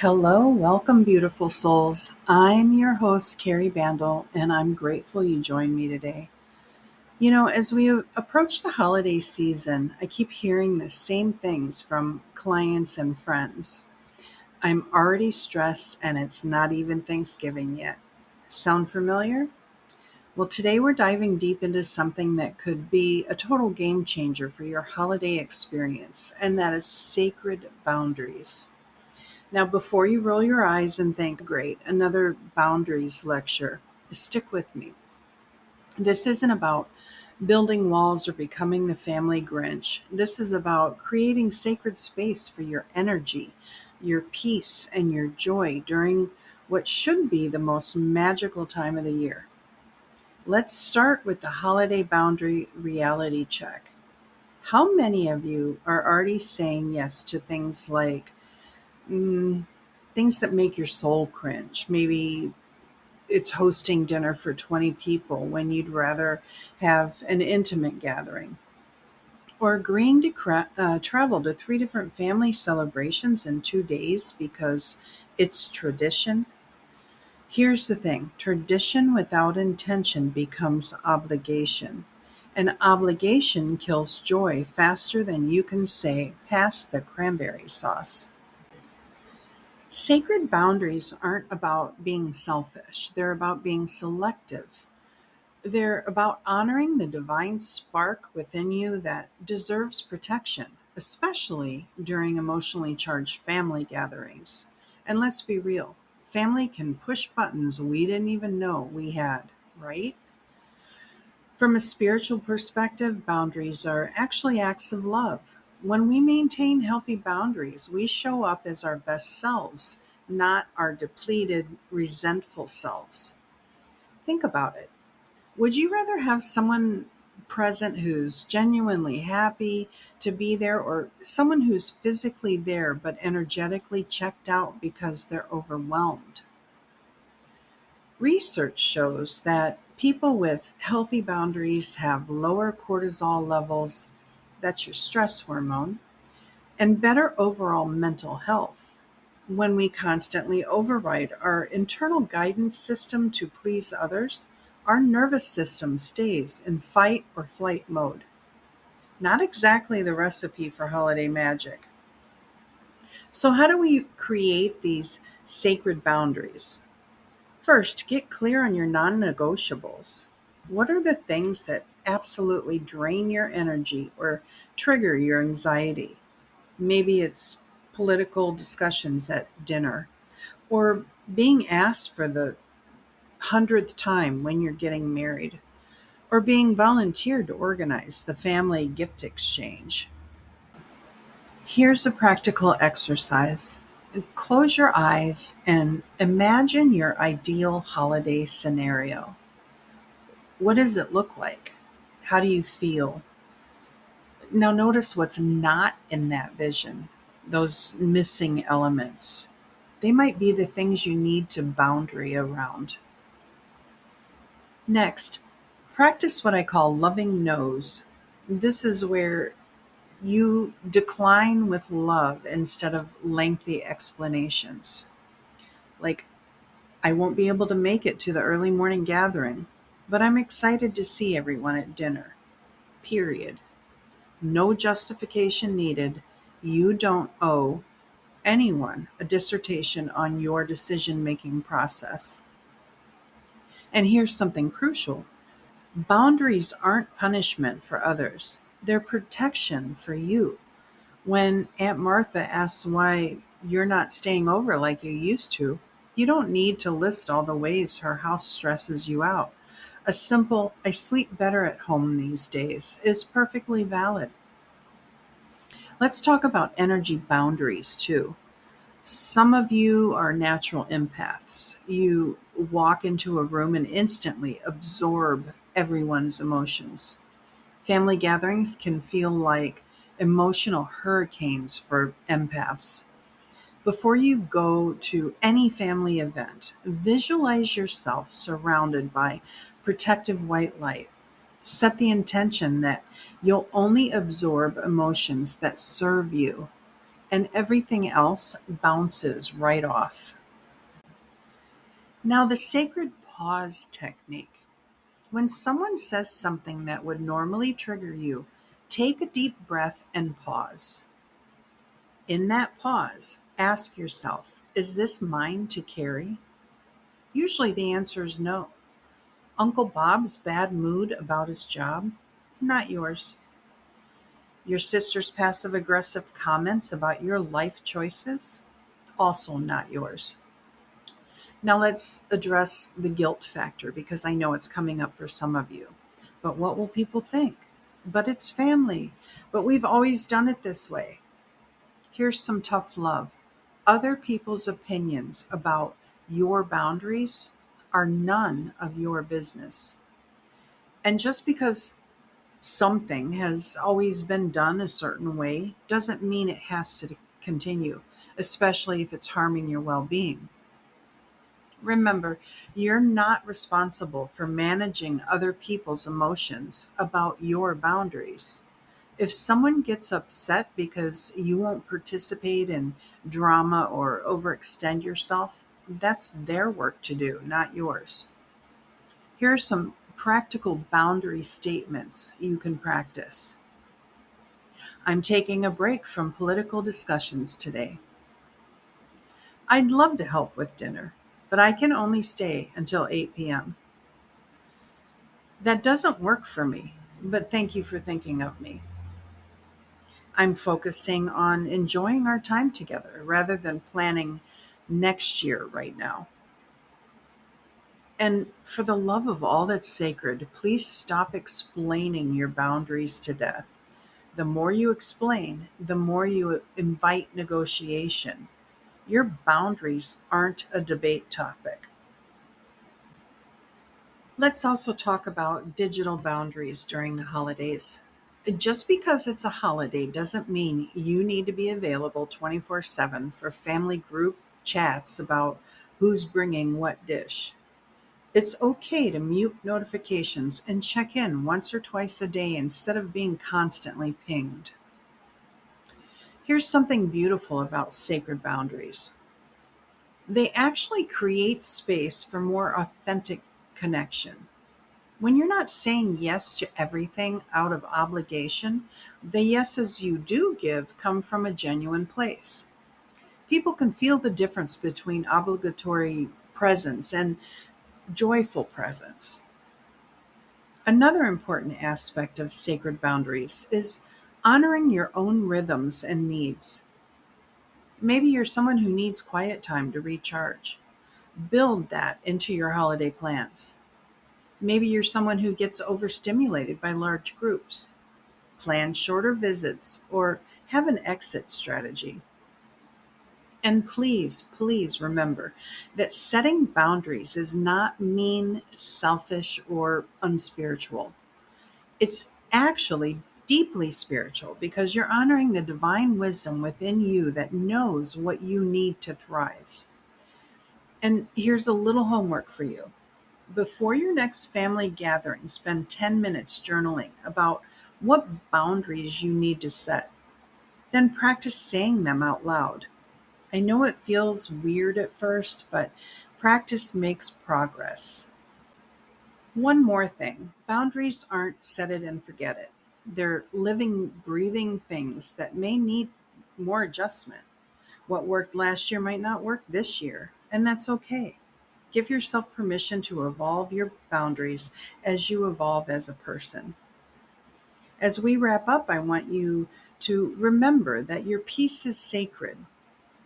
Hello, welcome, beautiful souls. I'm your host, Kari Bandel, and I'm grateful you joined me today. As we approach the holiday season, I keep hearing the same things from clients and friends. I'm already stressed, and it's not even Thanksgiving yet. Sound familiar? Well, today we're diving deep into something that could be a total game changer for your holiday experience, and that is sacred boundaries. Now, before you roll your eyes and think, great, another boundaries lecture, stick with me. This isn't about building walls or becoming the family Grinch. This is about creating sacred space for your energy, your peace, and your joy during what should be the most magical time of the year. Let's start with the holiday boundary reality check. How many of you are already saying yes to things like, Mm, things that make your soul cringe? Maybe it's hosting dinner for 20 people when you'd rather have an intimate gathering, or agreeing to travel to three different family celebrations in 2 days because it's tradition. Here's the thing: tradition without intention becomes obligation. And obligation kills joy faster than you can say, pass the cranberry sauce. Sacred boundaries aren't about being selfish, they're about being selective. They're about honoring the divine spark within you that deserves protection, especially during emotionally charged family gatherings. And let's be real, family can push buttons we didn't even know we had, right? From a spiritual perspective, boundaries are actually acts of love. When we maintain healthy boundaries, we show up as our best selves, not our depleted, resentful selves. Think about it. Would you rather have someone present who's genuinely happy to be there, or someone who's physically there but energetically checked out because they're overwhelmed? Research shows that people with healthy boundaries have lower cortisol levels, that's your stress hormone, and better overall mental health. When we constantly override our internal guidance system to please others, our nervous system stays in fight or flight mode. Not exactly the recipe for holiday magic. So, how do we create these sacred boundaries? First, get clear on your non negotiables. What are the things that absolutely drain your energy or trigger your anxiety? Maybe it's political discussions at dinner, or being asked for the hundredth time when you're getting married, or being volunteered to organize the family gift exchange. Here's a practical exercise. Close your eyes and imagine your ideal holiday scenario. What does it look like? How do you feel? Now, notice what's not in that vision, those missing elements. They might be the things you need to boundary around. Next, practice what I call loving no's. This is where you decline with love instead of lengthy explanations. Like, I won't be able to make it to the early morning gathering, but I'm excited to see everyone at dinner. Period. No justification needed. You don't owe anyone a dissertation on your decision making process. And here's something crucial: boundaries aren't punishment for others, they're protection for you. When Aunt Martha asks why you're not staying over like you used to, you don't need to list all the ways her house stresses you out. A simple, I sleep better at home these days, is perfectly valid. Let's talk about energy boundaries too. Some of you are natural empaths. You walk into a room and instantly absorb everyone's emotions. Family gatherings can feel like emotional hurricanes for empaths. Before you go to any family event, visualize yourself surrounded by protective white light. Set the intention that you'll only absorb emotions that serve you, and everything else bounces right off. Now, the sacred pause technique. When someone says something that would normally trigger you, take a deep breath and pause. In that pause, ask yourself, is this mine to carry? Usually the answer is no. Uncle Bob's bad mood about his job? Not yours. Your sister's passive aggressive comments about your life choices? Also not yours. Now let's address the guilt factor because I know it's coming up for some of you. But what will people think? But it's family. But we've always done it this way. Here's some tough love. Other people's opinions about your boundaries are none of your business. And just because something has always been done a certain way doesn't mean it has to continue, especially if it's harming your well being. Remember, you're not responsible for managing other people's emotions about your boundaries. If someone gets upset because you won't participate in drama or overextend yourself, that's their work to do, not yours. Here are some practical boundary statements you can practice. I'm taking a break from political discussions today. I'd love to help with dinner, but I can only stay until 8 p.m. That doesn't work for me, but thank you for thinking of me. I'm focusing on enjoying our time together rather than planning next year right now. And for the love of all that's sacred, please stop explaining your boundaries to death. The more you explain, the more you invite negotiation. Your boundaries aren't a debate topic. Let's also talk about digital boundaries during the holidays. Just because it's a holiday doesn't mean you need to be available 24/7 for family group chats about who's bringing what dish. It's okay to mute notifications and check in once or twice a day instead of being constantly pinged. Here's something beautiful about sacred boundaries. They actually create space for more authentic connection. When you're not saying yes to everything out of obligation, the yeses you do give come from a genuine place. People can feel the difference between obligatory presence and joyful presence. Another important aspect of sacred boundaries is honoring your own rhythms and needs. Maybe you're someone who needs quiet time to recharge. Build that into your holiday plans. Maybe you're someone who gets overstimulated by large groups. Plan shorter visits or have an exit strategy. And please, please remember that setting boundaries is not mean, selfish, or unspiritual. It's actually deeply spiritual because you're honoring the divine wisdom within you that knows what you need to thrive. And here's a little homework for you. Before your next family gathering, spend 10 minutes journaling about what boundaries you need to set. Then practice saying them out loud. I know it feels weird at first, but practice makes progress. One more thing, boundaries aren't set it and forget it. They're living, breathing things that may need more adjustment. What worked last year might not work this year, and that's okay. Give yourself permission to evolve your boundaries as you evolve as a person. As we wrap up, I want you to remember that your peace is sacred,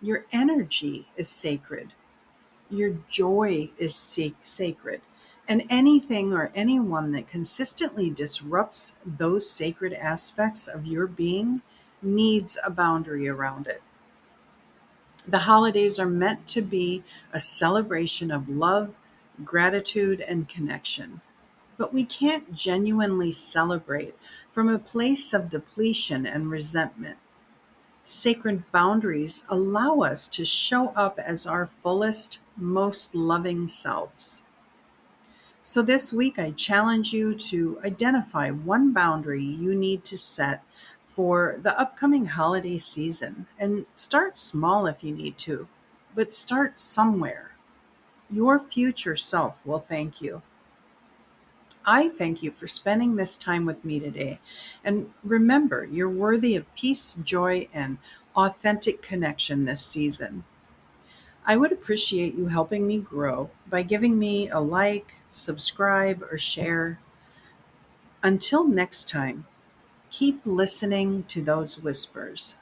your energy is sacred, your joy is sacred. And anything or anyone that consistently disrupts those sacred aspects of your being needs a boundary around it. The holidays are meant to be a celebration of love, gratitude, and connection. But we can't genuinely celebrate from a place of depletion and resentment. Sacred boundaries allow us to show up as our fullest, most loving selves. So this week, I challenge you to identify one boundary you need to set for the upcoming holiday season. And start small if you need to, but start somewhere. Your future self will thank you. I thank you for spending this time with me today. And remember, you're worthy of peace, joy, and authentic connection this season. I would appreciate you helping me grow by giving me a like, subscribe, or share. Until next time, keep listening to those whispers.